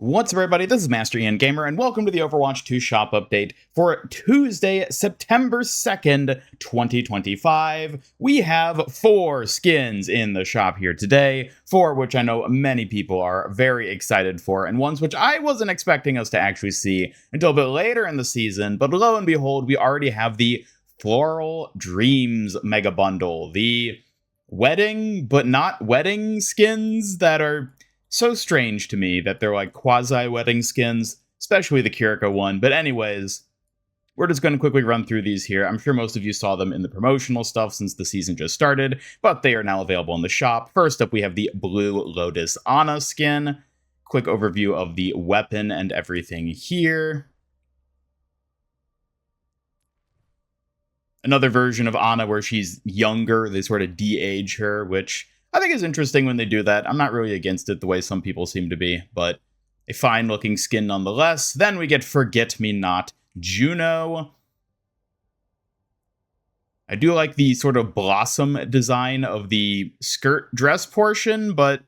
What's up, everybody? This is Master Ian Gamer, and welcome to the Overwatch 2 shop update for Tuesday, September 2nd, 2025. We have 4 skins in the shop here today, 4 which I know many people are very excited for, and ones which I wasn't expecting us to actually see until a bit later in the season, but lo and behold, we already have the Floral Dreams Mega Bundle, the wedding, but not wedding skins that are so strange to me that they're like quasi-wedding skins, especially the Kiriko one. But anyways, we're just going to quickly run through these here. I'm sure most of you saw them in the promotional stuff since the season just started, but they are now available in the shop. First up, we have the Blue Lotus Ana skin. Quick overview of the weapon and everything here. Another version of Ana where she's younger. They sort of de-age her, which I think is interesting when they do that. I'm not really against it the way some people seem to be, but a fine-looking skin nonetheless. Then we get Forget-Me-Not Juno. I do like the sort of blossom design of the skirt dress portion, but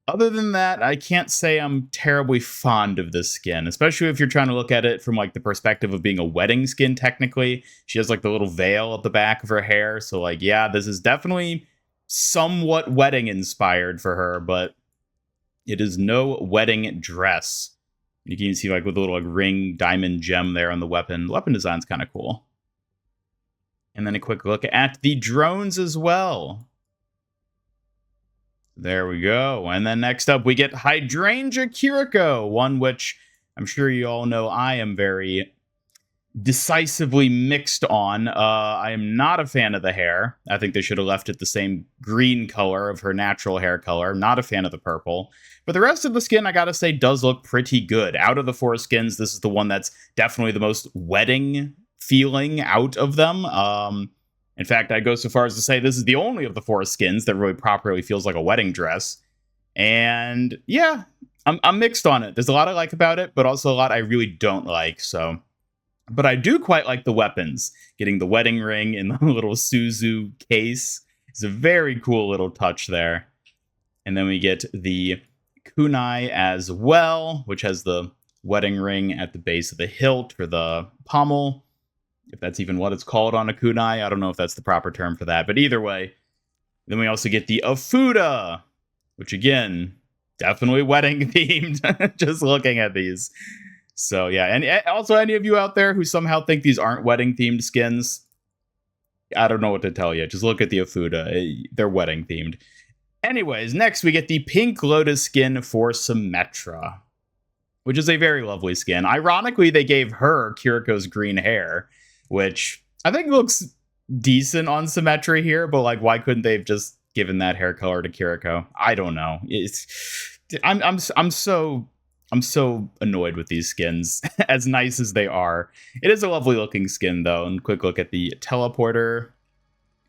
other than that, I can't say I'm terribly fond of this skin, especially if you're trying to look at it from like the perspective of being a wedding skin, technically. She has like the little veil at the back of her hair, so like, yeah, this is definitely somewhat wedding inspired for her, but it is no wedding dress. You can even see like with a little like ring diamond gem there on the weapon. The weapon design's kind of cool. And then a quick look at the drones as well. There we go. And then next up we get Hydrangea Kiriko, one which I'm sure you all know I am very decisively mixed on. I am not a fan of the hair. I think they should have left it the same green color of her natural hair color. Not a fan of the purple. But the rest of the skin, I gotta say, does look pretty good. Out of the 4 skins, this is the one that's definitely the most wedding feeling out of them. In fact, I'd go so far as to say this is the only of the 4 skins that really properly feels like a wedding dress. And yeah, I'm mixed on it. There's a lot I like about it, but also a lot I really don't like, so. But I do quite like the weapons. Getting the wedding ring in the little Suzu case is a very cool little touch there. And then we get the kunai as well, which has the wedding ring at the base of the hilt or the pommel. If that's even what it's called on a kunai. I don't know if that's the proper term for that. But either way. Then we also get the Afuda, which again, definitely wedding themed. Just looking at these. So yeah, and also any of you out there who somehow think these aren't wedding-themed skins, I don't know what to tell you. Just look at the Afuda. They're wedding-themed. Anyways, next we get the Pink Lotus skin for Symmetra, which is a very lovely skin. Ironically, they gave her Kiriko's green hair, which I think looks decent on Symmetra here, but like, why couldn't they have just given that hair color to Kiriko? I don't know. I'm so annoyed with these skins, as nice as they are. It is a lovely looking skin, though. And quick look at the teleporter.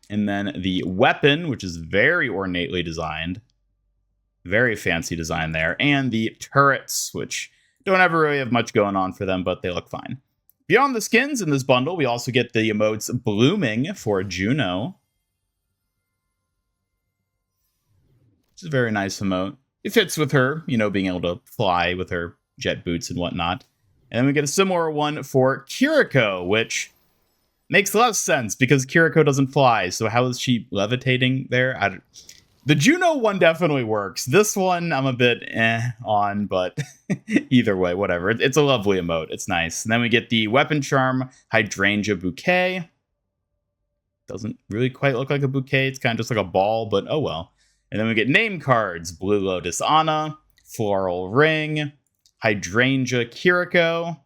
And then the weapon, which is very ornately designed. Very fancy design there. And the turrets, which don't ever really have much going on for them, but they look fine. Beyond the skins in this bundle, we also get the emotes Blooming for Juno. Which is a very nice emote. It fits with her, you know, being able to fly with her jet boots and whatnot. And then we get a similar one for Kiriko, which makes less sense because Kiriko doesn't fly. So how is she levitating there? The Juno one definitely works. This one I'm a bit on, but either way, whatever. It's a lovely emote. It's nice. And then we get the Weapon Charm Hydrangea Bouquet. Doesn't really quite look like a bouquet. It's kind of just like a ball, but oh well. And then we get name cards, Blue Lotus Ana, Floral Ring, Hydrangea Kiriko,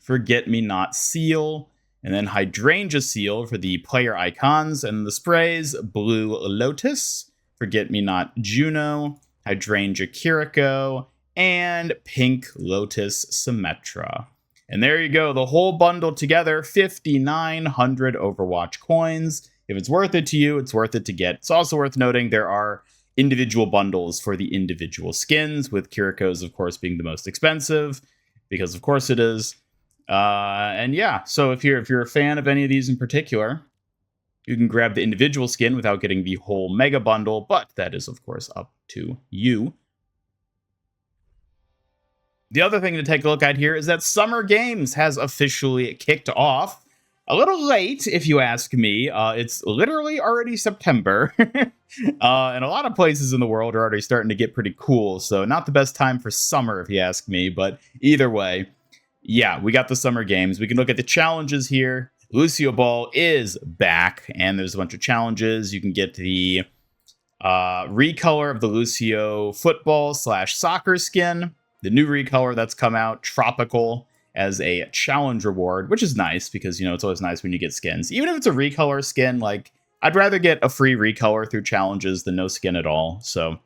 Forget-Me-Not Seal, and then Hydrangea Seal for the player icons, and the sprays, Blue Lotus, Forget-Me-Not Juno, Hydrangea Kiriko, and Pink Lotus Symmetra. And there you go, the whole bundle together, 5,900 Overwatch coins. If it's worth it to you, it's worth it to get. It's also worth noting there are individual bundles for the individual skins, with Kiriko's, of course, being the most expensive, because of course it is. And yeah, so if you're a fan of any of these in particular, you can grab the individual skin without getting the whole mega bundle, but that is, of course, up to you. The other thing to take a look at here is that Summer Games has officially kicked off. A little late, if you ask me. It's literally already September. And a lot of places in the world are already starting to get pretty cool. So not the best time for summer, if you ask me. But either way, yeah, we got the Summer Games. We can look at the challenges here. Lucio Ball is back, and there's a bunch of challenges. You can get the recolor of the Lucio football / soccer skin. The new recolor that's come out, Tropical, as a challenge reward, which is nice because, you know, it's always nice when you get skins. Even if it's a recolor skin, like, I'd rather get a free recolor through challenges than no skin at all. So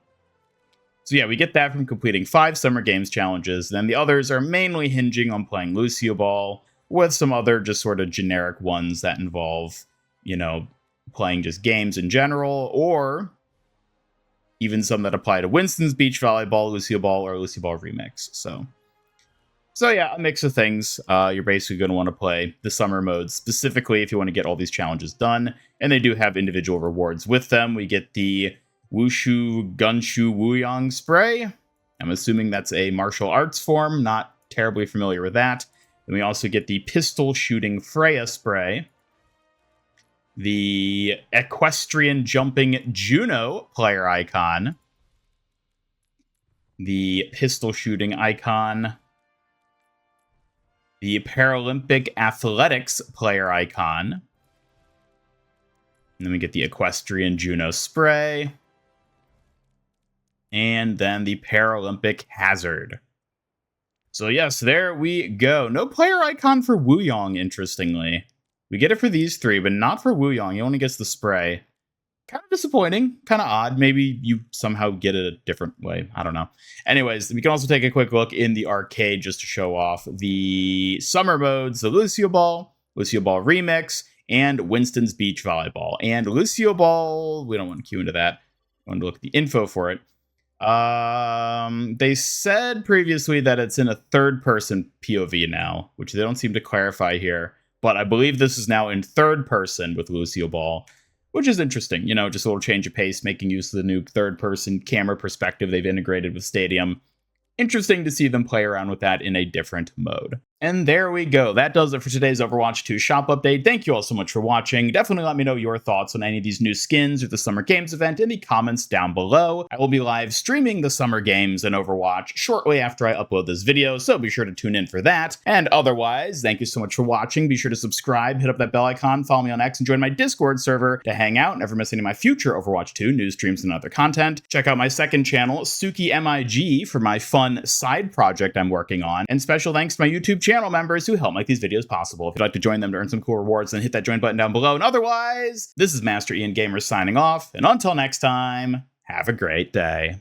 yeah, we get that from completing 5 Summer Games challenges. Then the others are mainly hinging on playing Lucio Ball, with some other just sort of generic ones that involve, you know, playing just games in general, or even some that apply to Winston's Beach Volleyball, Lucio Ball, or Lucio Ball Remix. So yeah, a mix of things. You're basically going to want to play the summer modes specifically if you want to get all these challenges done. And they do have individual rewards with them. We get the Wushu Gunshu Wuyang spray. I'm assuming that's a martial arts form. Not terribly familiar with that. Then we also get the pistol shooting Freya spray. The equestrian jumping Juno player icon. The pistol shooting icon. The Paralympic athletics player icon. And then we get the equestrian Juno spray. And then the Paralympic hazard. So yes, there we go. No player icon for Wuyong, interestingly. We get it for these 3, but not for Wuyong. He only gets the spray. Kind of disappointing. Kind of odd. Maybe you somehow get it a different way. I don't know. Anyways, we can also take a quick look in the arcade just to show off the summer modes, the Lucio Ball Remix, and Winston's Beach Volleyball. And Lucio Ball, we don't want to queue into that. I want to look at the info for it. They said previously that it's in a third-person POV now, which they don't seem to clarify here. But I believe this is now in third person with Lucio Ball, which is interesting. You know, just a little change of pace, making use of the new third-person camera perspective they've integrated with Stadium. Interesting to see them play around with that in a different mode. And there we go. That does it for today's Overwatch 2 shop update. Thank you all so much for watching. Definitely let me know your thoughts on any of these new skins or the Summer Games event in the comments down below. I will be live streaming the Summer Games and Overwatch shortly after I upload this video, so be sure to tune in for that. And otherwise, thank you so much for watching. Be sure to subscribe, hit up that bell icon, follow me on X, and join my Discord server to hang out and never miss any of my future Overwatch 2 news streams and other content. Check out my second channel, Suki MIG, for my fun side project I'm working on. And special thanks to my YouTube channel members who help make these videos possible. If you'd like to join them to earn some cool rewards, then hit that join button down below. And otherwise, this is Master Ian Gamer signing off. And until next time, have a great day.